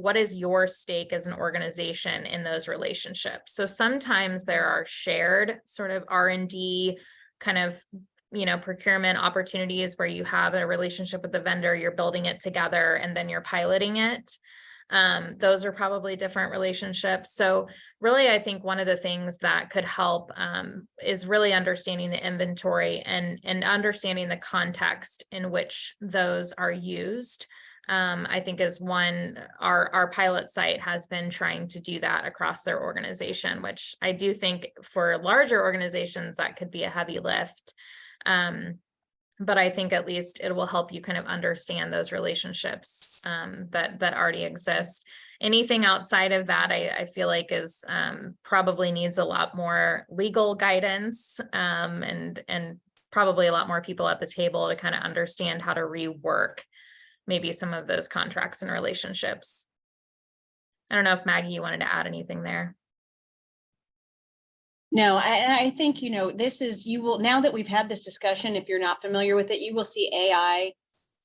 stake as an organization in those relationships. So sometimes there are shared sort of R&D kind of procurement opportunities where you have a relationship with the vendor, you're building it together, and then you're piloting it. Those are probably different relationships. So really, I think one of the things that could help is really understanding the inventory and understanding the context in which those are used. I think is one, our pilot site has been trying to do that across their organization, which I do think for larger organizations, that could be a heavy lift. But I think at least it will help you kind of understand those relationships that already exist. Anything outside of that, I feel like is probably needs a lot more legal guidance, and probably a lot more people at the table to kind of understand how to rework maybe some of those contracts and relationships. I don't know if Maggie, you wanted to add anything there. No, I think, this is, now that we've had this discussion, if you're not familiar with it, you will see AI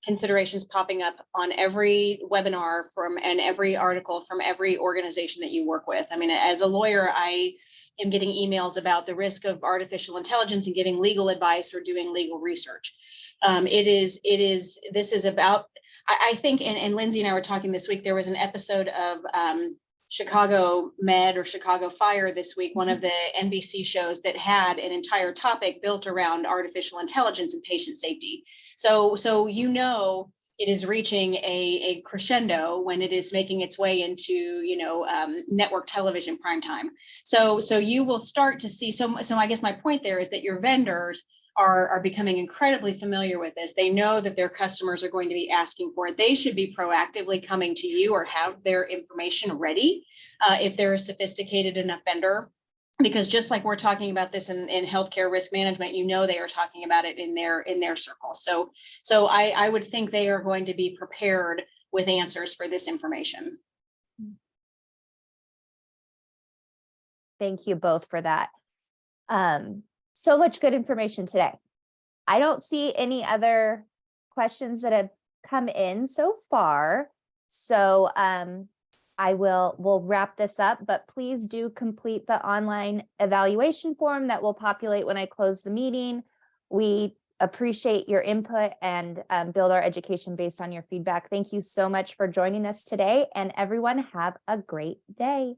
considerations popping up on every webinar and every article from every organization that you work with. I mean, as a lawyer, I am getting emails about the risk of artificial intelligence and giving legal advice or doing legal research. This is about, I think, and Lindsay and I were talking this week, there was an episode of Chicago Med or Chicago Fire this week, one of the NBC shows that had an entire topic built around artificial intelligence and patient safety. So it is reaching a crescendo when it is making its way into network television prime time. So you will start to see. So I guess my point there is that your vendors are becoming incredibly familiar with this. They know that their customers are going to be asking for it. They should be proactively coming to you or have their information ready if they're a sophisticated enough vendor. Because just like we're talking about this in healthcare risk management, they are talking about it in their circle. So I would think they are going to be prepared with answers for this information. Thank you both for that. So much good information today. I don't see any other questions that have come in so far. So we'll wrap this up, but please do complete the online evaluation form that will populate when I close the meeting. We appreciate your input and build our education based on your feedback. Thank you so much for joining us today, and everyone have a great day.